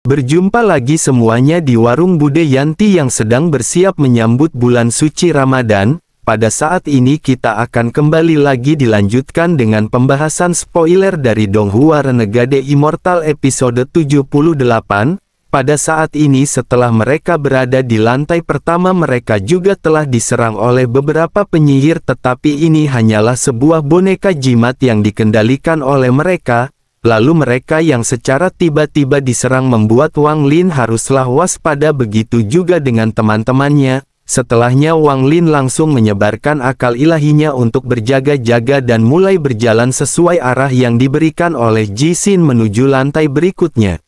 Berjumpa lagi semuanya di warung Bude Yanti yang sedang bersiap menyambut bulan suci Ramadan. Pada saat ini kita akan kembali lagi dilanjutkan dengan pembahasan spoiler dari Donghua Renegade Immortal episode 78. Pada saat ini setelah mereka berada di lantai pertama mereka juga telah diserang oleh beberapa penyihir, tetapi ini hanyalah sebuah boneka jimat yang dikendalikan oleh mereka. Lalu mereka yang secara tiba-tiba diserang membuat Wang Lin haruslah waspada, begitu juga dengan teman-temannya. Setelahnya Wang Lin langsung menyebarkan akal ilahinya untuk berjaga-jaga dan mulai berjalan sesuai arah yang diberikan oleh Jixin menuju lantai berikutnya.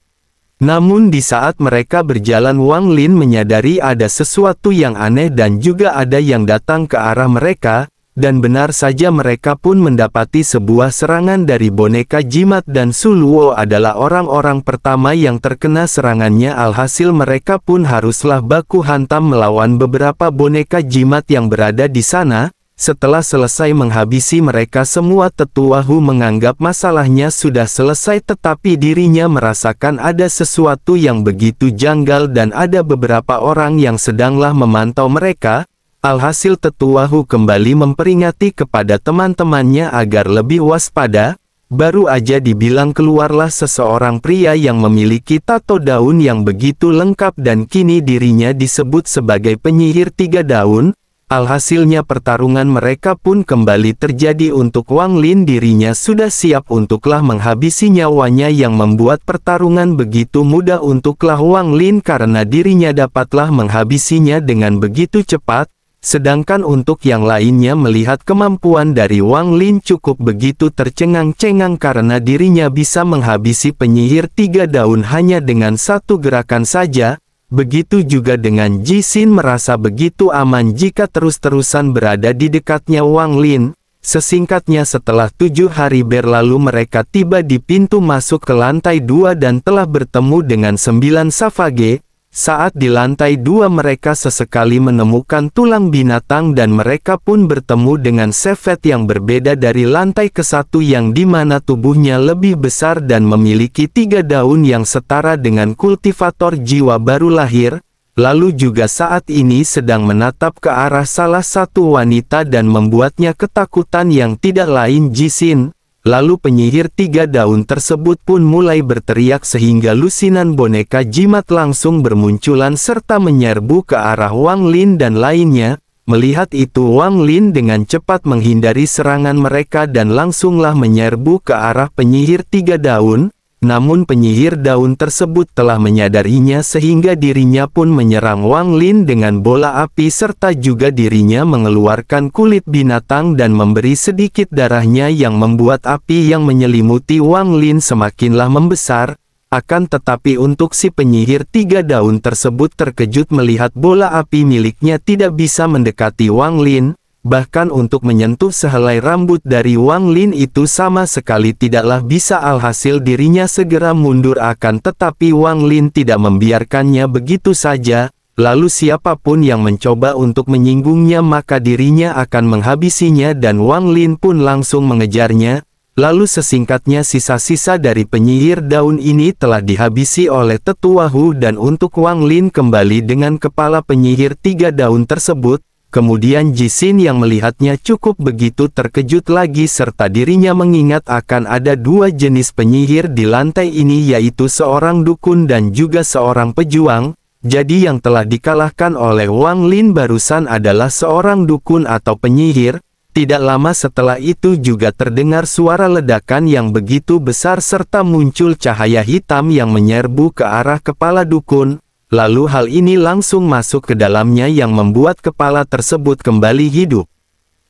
Namun di saat mereka berjalan Wang Lin menyadari ada sesuatu yang aneh dan juga ada yang datang ke arah mereka. Dan benar saja mereka pun mendapati sebuah serangan dari boneka jimat dan Su Luo adalah orang-orang pertama yang terkena serangannya. Alhasil mereka pun haruslah baku hantam melawan beberapa boneka jimat yang berada di sana. Setelah selesai menghabisi mereka semua, Tetua Hu menganggap masalahnya sudah selesai, tetapi dirinya merasakan ada sesuatu yang begitu janggal dan ada beberapa orang yang sedanglah memantau mereka. Alhasil Tetua Hu kembali memperingati kepada teman-temannya agar lebih waspada. Baru aja dibilang keluarlah seseorang pria yang memiliki tato daun yang begitu lengkap dan kini dirinya disebut sebagai penyihir 3 daun. Alhasilnya pertarungan mereka pun kembali terjadi untuk Wang Lin. Dirinya sudah siap untuklah menghabisi nyawanya yang membuat pertarungan begitu mudah untuklah Wang Lin karena dirinya dapatlah menghabisinya dengan begitu cepat. Sedangkan untuk yang lainnya melihat kemampuan dari Wang Lin cukup begitu tercengang-cengang karena dirinya bisa menghabisi penyihir 3 daun hanya dengan satu gerakan saja. Begitu juga dengan Jixin merasa begitu aman jika terus-terusan berada di dekatnya Wang Lin. Sesingkatnya setelah 7 hari berlalu mereka tiba di pintu masuk ke lantai 2 dan telah bertemu dengan 9 Savage. Saat di lantai 2 mereka sesekali menemukan tulang binatang dan mereka pun bertemu dengan Shepherd yang berbeda dari lantai ke-1 yang dimana tubuhnya lebih besar dan memiliki 3 daun yang setara dengan kultivator jiwa baru lahir. Lalu juga saat ini sedang menatap ke arah salah satu wanita dan membuatnya ketakutan yang tidak lain Jixin. Lalu penyihir 3 daun tersebut pun mulai berteriak sehingga lusinan boneka jimat langsung bermunculan serta menyerbu ke arah Wang Lin dan lainnya. Melihat itu Wang Lin dengan cepat menghindari serangan mereka dan langsunglah menyerbu ke arah penyihir 3 daun. Namun penyihir daun tersebut telah menyadarinya sehingga dirinya pun menyerang Wang Lin dengan bola api serta juga dirinya mengeluarkan kulit binatang dan memberi sedikit darahnya yang membuat api yang menyelimuti Wang Lin semakinlah membesar. Akan tetapi untuk si penyihir 3 daun tersebut terkejut melihat bola api miliknya tidak bisa mendekati Wang Lin. Bahkan untuk menyentuh sehelai rambut dari Wang Lin itu sama sekali tidaklah bisa. Alhasil dirinya segera mundur, akan tetapi Wang Lin tidak membiarkannya begitu saja. Lalu siapapun yang mencoba untuk menyinggungnya maka dirinya akan menghabisinya dan Wang Lin pun langsung mengejarnya. Lalu sesingkatnya sisa-sisa dari penyihir daun ini telah dihabisi oleh Tetua Hu dan untuk Wang Lin kembali dengan kepala penyihir 3 daun tersebut. Kemudian Jixin yang melihatnya cukup begitu terkejut lagi serta dirinya mengingat akan ada 2 jenis penyihir di lantai ini, yaitu seorang dukun dan juga seorang pejuang. Jadi yang telah dikalahkan oleh Wang Lin barusan adalah seorang dukun atau penyihir. Tidak lama setelah itu juga terdengar suara ledakan yang begitu besar serta muncul cahaya hitam yang menyerbu ke arah kepala dukun. Lalu hal ini langsung masuk ke dalamnya yang membuat kepala tersebut kembali hidup.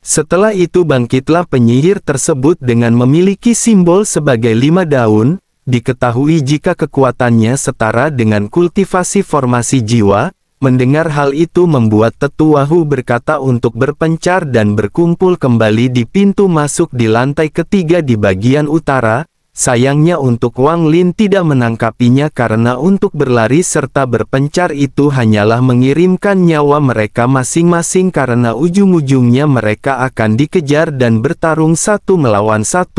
Setelah itu bangkitlah penyihir tersebut dengan memiliki simbol sebagai 5 daun. Diketahui jika kekuatannya setara dengan kultivasi formasi jiwa. Mendengar hal itu membuat Tetua Hu berkata untuk berpencar dan berkumpul kembali di pintu masuk di lantai ketiga di bagian utara. Sayangnya untuk Wang Lin tidak menangkapinya karena untuk berlari serta berpencar itu hanyalah mengirimkan nyawa mereka masing-masing karena ujung-ujungnya mereka akan dikejar dan bertarung 1 melawan 1,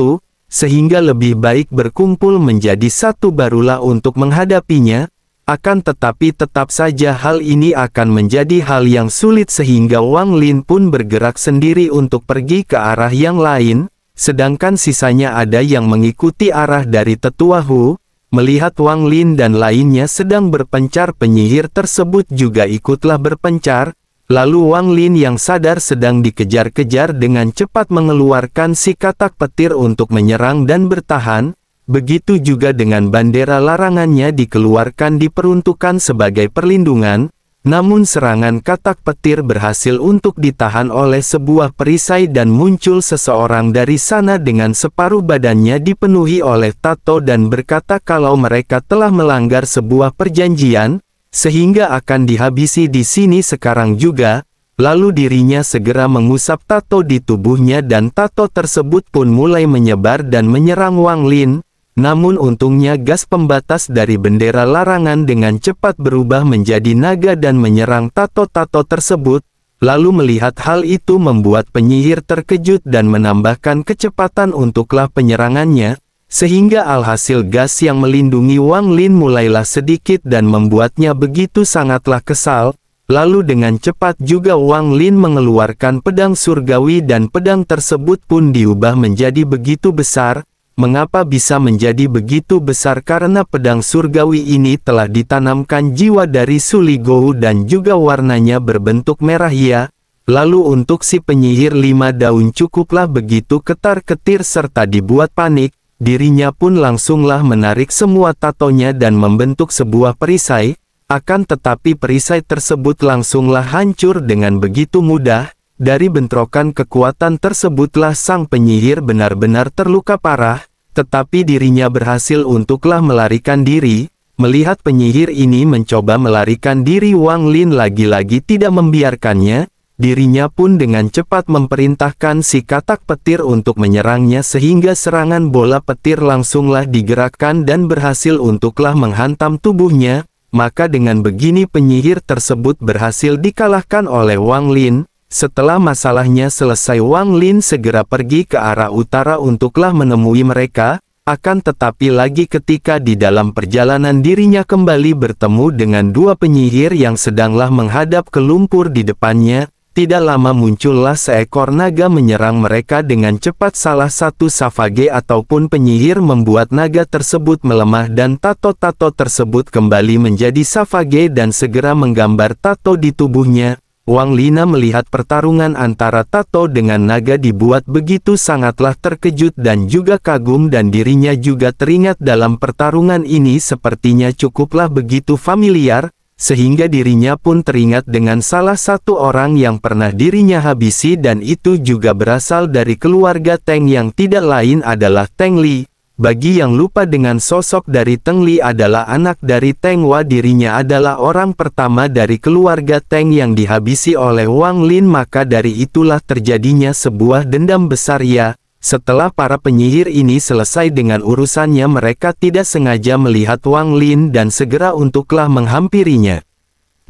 sehingga lebih baik berkumpul menjadi 1 barulah untuk menghadapinya. Akan tetapi tetap saja hal ini akan menjadi hal yang sulit sehingga Wang Lin pun bergerak sendiri untuk pergi ke arah yang lain, sedangkan sisanya ada yang mengikuti arah dari Tetua Hu. Melihat Wang Lin dan lainnya sedang berpencar, penyihir tersebut juga ikutlah berpencar, lalu Wang Lin yang sadar sedang dikejar-kejar dengan cepat mengeluarkan si katak petir untuk menyerang dan bertahan. Begitu juga dengan bendera larangannya dikeluarkan diperuntukkan sebagai perlindungan, namun serangan katak petir berhasil untuk ditahan oleh sebuah perisai dan muncul seseorang dari sana dengan separuh badannya dipenuhi oleh tato dan berkata kalau mereka telah melanggar sebuah perjanjian, sehingga akan dihabisi di sini sekarang juga. Lalu dirinya segera mengusap tato di tubuhnya dan tato tersebut pun mulai menyebar dan menyerang Wang Lin. Namun untungnya gas pembatas dari bendera larangan dengan cepat berubah menjadi naga dan menyerang tato-tato tersebut. Lalu melihat hal itu membuat penyihir terkejut dan menambahkan kecepatan untuklah penyerangannya, sehingga alhasil gas yang melindungi Wang Lin mulailah sedikit dan membuatnya begitu sangatlah kesal. Lalu dengan cepat juga Wang Lin mengeluarkan pedang surgawi dan pedang tersebut pun diubah menjadi begitu besar. Mengapa bisa menjadi begitu besar? Karena pedang surgawi ini telah ditanamkan jiwa dari Suli Gou dan juga warnanya berbentuk merah ya. Lalu untuk si penyihir 5 daun cukuplah begitu ketar-ketir serta dibuat panik, dirinya pun langsunglah menarik semua tatonya dan membentuk sebuah perisai, akan tetapi perisai tersebut langsunglah hancur dengan begitu mudah. Dari bentrokan kekuatan tersebutlah sang penyihir benar-benar terluka parah, tetapi dirinya berhasil untuklah melarikan diri. Melihat penyihir ini mencoba melarikan diri, Wang Lin lagi-lagi tidak membiarkannya, dirinya pun dengan cepat memerintahkan si katak petir untuk menyerangnya sehingga serangan bola petir langsunglah digerakkan dan berhasil untuklah menghantam tubuhnya, maka dengan begini penyihir tersebut berhasil dikalahkan oleh Wang Lin. Setelah masalahnya selesai, Wang Lin segera pergi ke arah utara untuklah menemui mereka, akan tetapi lagi ketika di dalam perjalanan dirinya kembali bertemu dengan 2 penyihir yang sedanglah menghadap ke lumpur di depannya, tidak lama muncullah seekor naga menyerang mereka dengan cepat. Salah satu safage ataupun penyihir membuat naga tersebut melemah dan tato-tato tersebut kembali menjadi safage dan segera menggambar tato di tubuhnya. Wang Lina melihat pertarungan antara tato dengan naga dibuat begitu sangatlah terkejut dan juga kagum, dan dirinya juga teringat dalam pertarungan ini sepertinya cukuplah begitu familiar, sehingga dirinya pun teringat dengan salah satu orang yang pernah dirinya habisi dan itu juga berasal dari keluarga Teng yang tidak lain adalah Teng Li. Bagi yang lupa dengan sosok dari Teng Li adalah anak dari Teng Wa, dirinya adalah orang pertama dari keluarga Teng yang dihabisi oleh Wang Lin, maka dari itulah terjadinya sebuah dendam besar ya. Setelah para penyihir ini selesai dengan urusannya, mereka tidak sengaja melihat Wang Lin dan segera untuklah menghampirinya.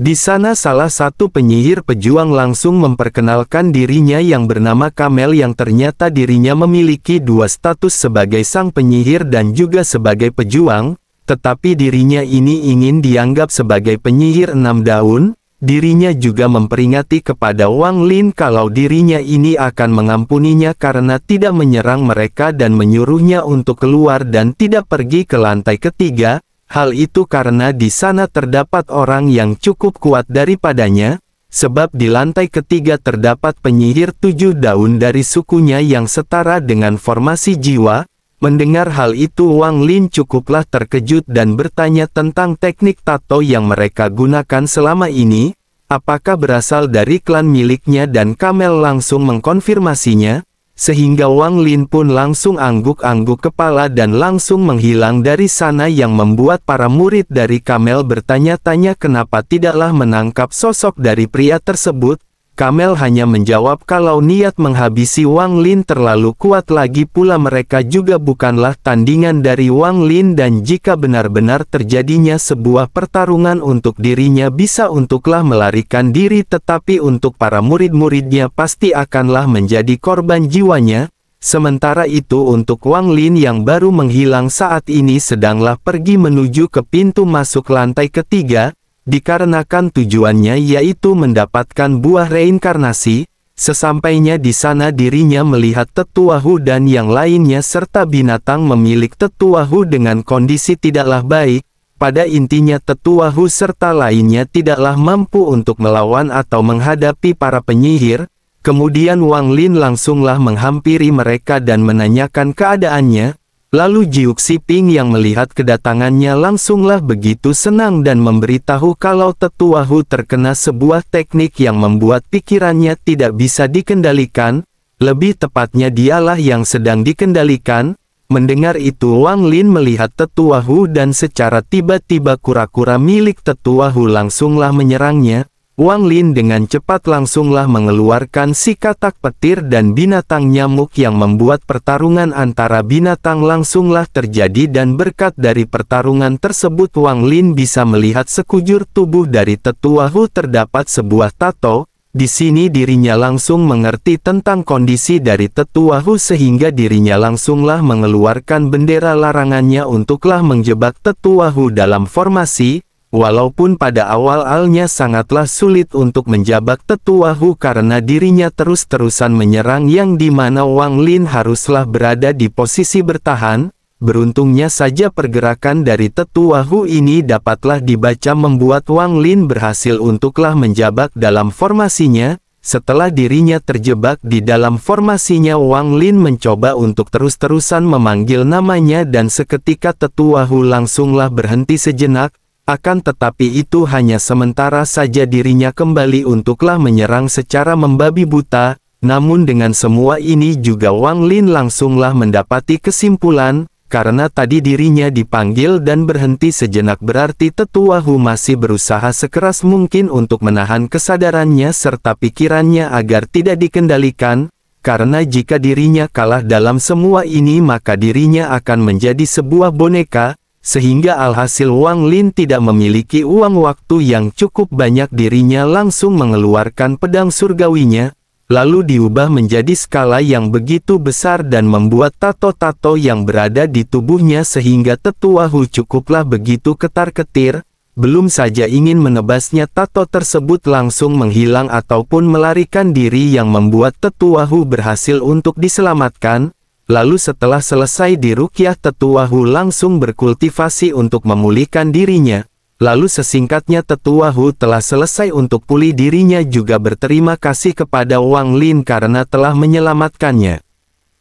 Di sana salah satu penyihir pejuang langsung memperkenalkan dirinya yang bernama Kamel, yang ternyata dirinya memiliki 2 status sebagai sang penyihir dan juga sebagai pejuang, tetapi dirinya ini ingin dianggap sebagai penyihir 6 daun. Dirinya juga memperingati kepada Wang Lin kalau dirinya ini akan mengampuninya karena tidak menyerang mereka dan menyuruhnya untuk keluar dan tidak pergi ke lantai ketiga. Hal itu karena di sana terdapat orang yang cukup kuat daripadanya, sebab di lantai ketiga terdapat penyihir 7 daun dari sukunya yang setara dengan formasi jiwa. Mendengar hal itu Wang Lin cukuplah terkejut dan bertanya tentang teknik tato yang mereka gunakan selama ini, apakah berasal dari klan miliknya, dan Kamel langsung mengkonfirmasinya. Sehingga Wang Lin pun langsung angguk-angguk kepala dan langsung menghilang dari sana, yang membuat para murid dari Kamel bertanya-tanya kenapa tidaklah menangkap sosok dari pria tersebut. Kamel hanya menjawab kalau niat menghabisi Wang Lin terlalu kuat, lagi pula mereka juga bukanlah tandingan dari Wang Lin, dan jika benar-benar terjadinya sebuah pertarungan untuk dirinya bisa untuklah melarikan diri, tetapi untuk para murid-muridnya pasti akanlah menjadi korban jiwanya. Sementara itu untuk Wang Lin yang baru menghilang saat ini sedanglah pergi menuju ke pintu masuk lantai ketiga, dikarenakan tujuannya yaitu mendapatkan buah reinkarnasi. Sesampainya di sana dirinya melihat Tetua Hu dan yang lainnya serta binatang memilik Tetua Hu dengan kondisi tidaklah baik. Pada intinya Tetua Hu serta lainnya tidaklah mampu untuk melawan atau menghadapi para penyihir. Kemudian Wang Lin langsunglah menghampiri mereka dan menanyakan keadaannya. Lalu Jiuk Siping yang melihat kedatangannya langsunglah begitu senang dan memberitahu kalau Tetua Hu terkena sebuah teknik yang membuat pikirannya tidak bisa dikendalikan, lebih tepatnya dialah yang sedang dikendalikan. Mendengar itu Wang Lin melihat Tetua Hu dan secara tiba-tiba kura-kura milik Tetua Hu langsunglah menyerangnya. Wang Lin dengan cepat langsunglah mengeluarkan si katak petir dan binatang nyamuk yang membuat pertarungan antara binatang langsunglah terjadi dan berkat dari pertarungan tersebut Wang Lin bisa melihat sekujur tubuh dari Tetua Hu terdapat sebuah tato. Di sini dirinya langsung mengerti tentang kondisi dari Tetua Hu sehingga dirinya langsunglah mengeluarkan bendera larangannya untuklah menjebak Tetua Hu dalam formasi. Walaupun pada awal-awalnya sangatlah sulit untuk menjebak Tetua Hu karena dirinya terus-terusan menyerang yang dimana Wang Lin haruslah berada di posisi bertahan, beruntungnya saja pergerakan dari Tetua Hu ini dapatlah dibaca membuat Wang Lin berhasil untuklah menjebak dalam formasinya. Setelah dirinya terjebak di dalam formasinya Wang Lin mencoba untuk terus-terusan memanggil namanya dan seketika Tetua Hu langsunglah berhenti sejenak. Akan tetapi itu hanya sementara saja dirinya kembali untuklah menyerang secara membabi buta, namun dengan semua ini juga Wang Lin langsunglah mendapati kesimpulan, karena tadi dirinya dipanggil dan berhenti sejenak berarti Tetua Hu masih berusaha sekeras mungkin untuk menahan kesadarannya serta pikirannya agar tidak dikendalikan, karena jika dirinya kalah dalam semua ini maka dirinya akan menjadi sebuah boneka. Sehingga alhasil Wang Lin tidak memiliki uang waktu yang cukup banyak dirinya langsung mengeluarkan pedang surgawinya, lalu diubah menjadi skala yang begitu besar dan membuat tato-tato yang berada di tubuhnya sehingga Tetua Hu cukuplah begitu ketar-ketir, belum saja ingin menebasnya tato tersebut langsung menghilang ataupun melarikan diri yang membuat Tetua Hu berhasil untuk diselamatkan. Lalu setelah selesai diruqyah Tetua Hu langsung berkultivasi untuk memulihkan dirinya. Lalu sesingkatnya Tetua Hu telah selesai untuk pulih dirinya juga berterima kasih kepada Wang Lin karena telah menyelamatkannya.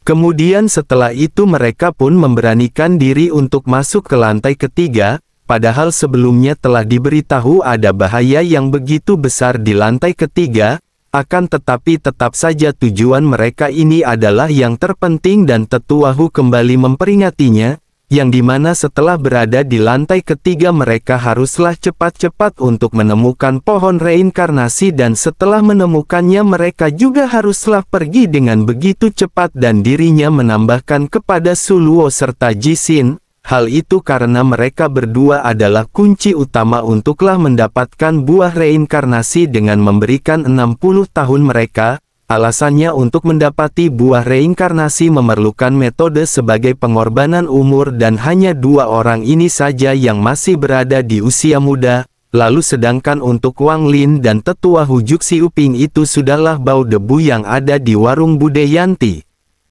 Kemudian setelah itu mereka pun memberanikan diri untuk masuk ke lantai ketiga, padahal sebelumnya telah diberitahu ada bahaya yang begitu besar di lantai ketiga. Akan tetapi tetap saja tujuan mereka ini adalah yang terpenting dan Tetua Hu kembali memperingatinya, yang dimana setelah berada di lantai ketiga mereka haruslah cepat-cepat untuk menemukan pohon reinkarnasi dan setelah menemukannya mereka juga haruslah pergi dengan begitu cepat dan dirinya menambahkan kepada Suluo serta Jisin. Hal itu karena mereka berdua adalah kunci utama untuklah mendapatkan buah reinkarnasi dengan memberikan 60 tahun mereka. Alasannya untuk mendapati buah reinkarnasi memerlukan metode sebagai pengorbanan umur dan hanya 2 orang ini saja yang masih berada di usia muda. Lalu sedangkan untuk Wang Lin dan Tetua Hu Juksi Uping itu sudahlah bau debu yang ada di warung Bude Yanti.